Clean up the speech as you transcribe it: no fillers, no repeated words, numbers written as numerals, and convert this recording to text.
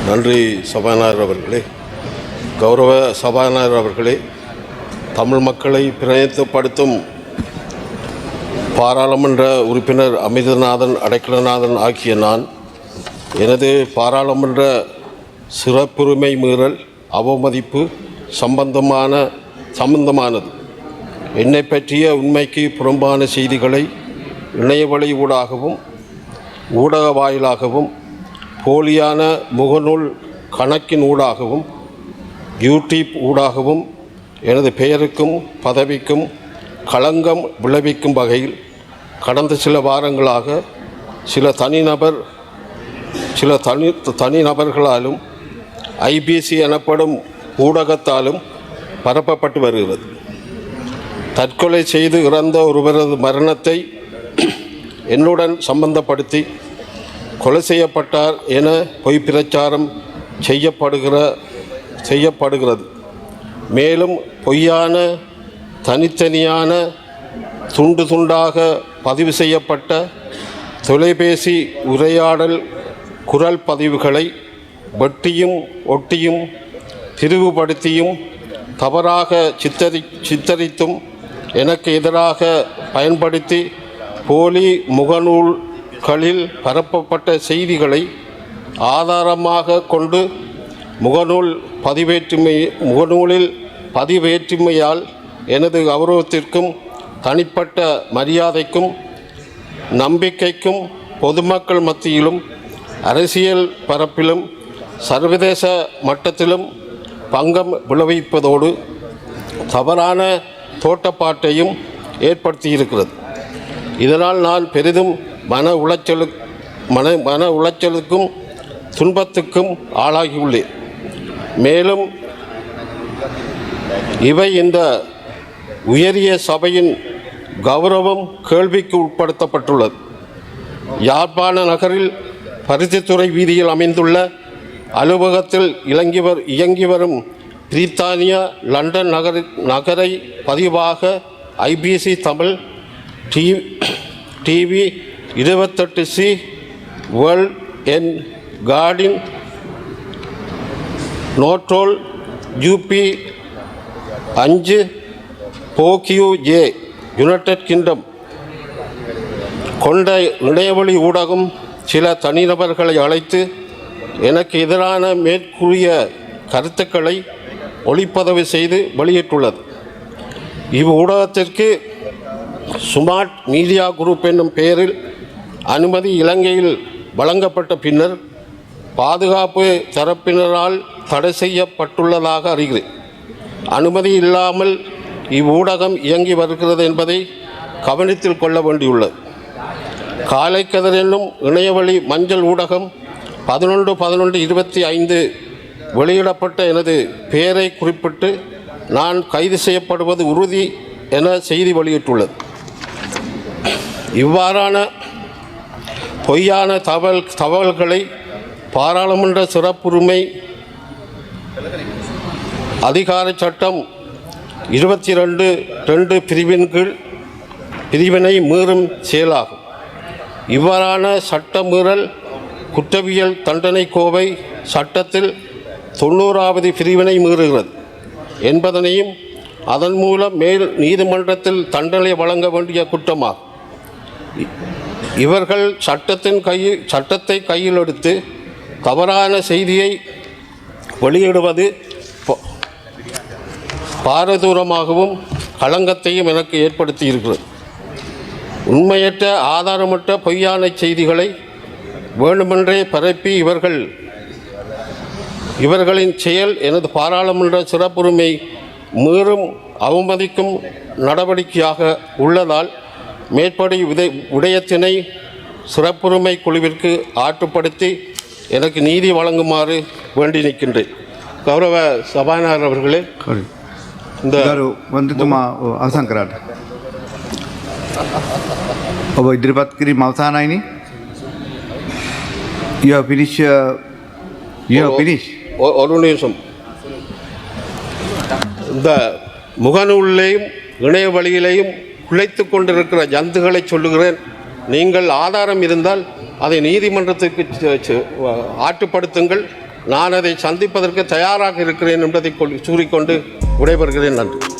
நன்றி சபாநாயகர் அவர்களே. கௌரவ சபாநாயகர் அவர்களே, தமிழ் மக்களை பிரதிநிதித்துவப்படுத்தும் பாராளுமன்ற உறுப்பினர் அமிர்தநாதன் அடைக்கலநாதன் ஆகிய நான் எனது பாராளுமன்ற சிறப்புரிமை மீறல் அவமதிப்பு சம்பந்தமானது என்னை பற்றிய உண்மைக்கு புறம்பான செய்திகளை இணையவழி ஊடக வாயிலாகவும் போலியான முகநூல் கணக்கின் ஊடாகவும் யூடியூப் ஊடாகவும் எனது பெயருக்கும் பதவிக்கும் களங்கம் விளைவிக்கும் வகையில் கடந்த சில வாரங்களாக சில தனிநபர்களாலும் ஐபிசி எனப்படும் ஊடகத்தாலும் பரப்பப்பட்டு வருகிறது. தற்கொலை செய்து இறந்த ஒருவரது மரணத்தை என்னுடன் சம்பந்தப்படுத்தி கொலை செய்யப்பட்டார் என பொய் பிரச்சாரம் செய்யப்படுகிறது. மேலும் பொய்யான தனித்தனியான துண்டாக பதிவு செய்யப்பட்ட தொலைபேசி உரையாடல் குரல் பதிவுகளை வெட்டியும் ஒட்டியும் பிரிவுபடுத்தியும் தவறாக சித்தரித்தும் எனக்கு எதிராக பயன்படுத்தி போலி முகநூல்களில் பரப்பப்பட்ட செய்திகளை ஆதாரமாக கொண்டு முகநூலில் பதிவேற்றுமையால் எனது கௌரவத்திற்கும் தனிப்பட்ட மரியாதைக்கும் நம்பிக்கைக்கும் பொதுமக்கள் மத்தியிலும் அரசியல் பரப்பிலும் சர்வதேச மட்டத்திலும் பங்கம் விளைவிப்பதோடு தவறான தோட்டப்பாட்டையும் ஏற்படுத்தியிருக்கிறது. இதனால் நான் பெரிதும் மன உளைச்சலுக்கும் துன்பத்துக்கும் ஆளாகியுள்ளேன். மேலும் இவை இந்த உயரிய சபையின் கௌரவம் கேள்விக்கு உட்படுத்தப்பட்டுள்ளது. யாழ்ப்பாண நகரில் பருத்தித்துறை வீதியில் அமைந்துள்ள அலுவலகத்தில் இயங்கி வரும் பிரித்தானியா லண்டன் நகரை பதிவாக IBC Tamil TV 28C world என் கார்டின் நோட்ரோல் UP 5 போக்கியூ யுனைடெட் கிங்டம் கொண்ட இணையவழி ஊடகம் சில தனிநபர்களை அழைத்து எனக்கு எதிரான மேற்கூறிய கருத்துக்களை ஒளிப்பதிவு செய்து வெளியிட்டுள்ளது. இவ்வூடகத்திற்கு ஸ்மார்ட் மீடியா குரூப் என்னும் பெயரில் அனுமதி இலங்கையில் வழங்கப்பட்ட பின்னர் பாதுகாப்பு தரப்பினரால் தடை செய்யப்பட்டுள்ளதாக அறிகிறேன். அனுமதி இல்லாமல் இவ்வூடகம் இயங்கி வருகிறது என்பதை கவனத்தில் கொள்ள வேண்டியுள்ளது. காலைக்கதிர் என்னும் இணையவழி மஞ்சள் ஊடகம் 11/11/25 வெளியிடப்பட்ட எனது பெயரை குறிப்பிட்டு நான் கைது செய்யப்படுவது உறுதி என செய்தி வெளியிட்டுள்ளது. இவ்வாறான பொய்யான தகவல்களை பாராளுமன்ற சிறப்புரிமை அதிகார சட்டம் 22(2) பிரிவினை மீறும் செயலாகும். இவ்வாறான சட்ட மீறல் குற்றவியல் தண்டனை கோவை சட்டத்தில் 90வது பிரிவினை மீறுகிறது என்பதனையும் அதன் மூலம் மேல் நீதிமன்றத்தில் தண்டனை வழங்க வேண்டிய குற்றமாகும். இவர்கள் சட்டத்தை கையில் எடுத்து தவறான செய்தியை வெளியிடுவது பாரதூரமாகவும் களங்கத்தையும் எனக்கு ஏற்படுத்தியிருக்கிறது. உண்மையற்ற ஆதாரமற்ற பொய்யான செய்திகளை வேண்டுமென்றே பரப்பி இவர்களின் செயல் எனது பாராளுமன்ற சிறப்புரிமை மீறும் அவமதிக்கும் நடவடிக்கையாக உள்ளதால் மேற்படி விடயத்தினை சிறப்புரிமை குழுவிற்கு ஆற்றுப்படுத்தி எனக்கு நீதி வழங்குமாறு வேண்டி நிற்கின்றேன். கௌரவ சபாநாயகர் அவர்களே, இந்த වන්දිතුමා අවසන් කරාට ඔබ ඉදිරිපත් කිරීම අවසానයිනේ. You have finished. ஒரு நிமிஷம். இந்த முகநூலிலேயும் இணையவழியிலேயும் குலைத்து கொண்டிருக்கிற ஜந்துகளை சொல்லுகிறேன். நீங்கள் ஆதாரம் இருந்தால் அதை நீதிமன்றத்துக்கு ஆற்றுப்படுத்துங்கள். நான் அதை சந்திப்பதற்கு தயாராக இருக்கிறேன் என்பதை கூறிக்கொண்டு விடைபெறுகிறேன். நன்றி.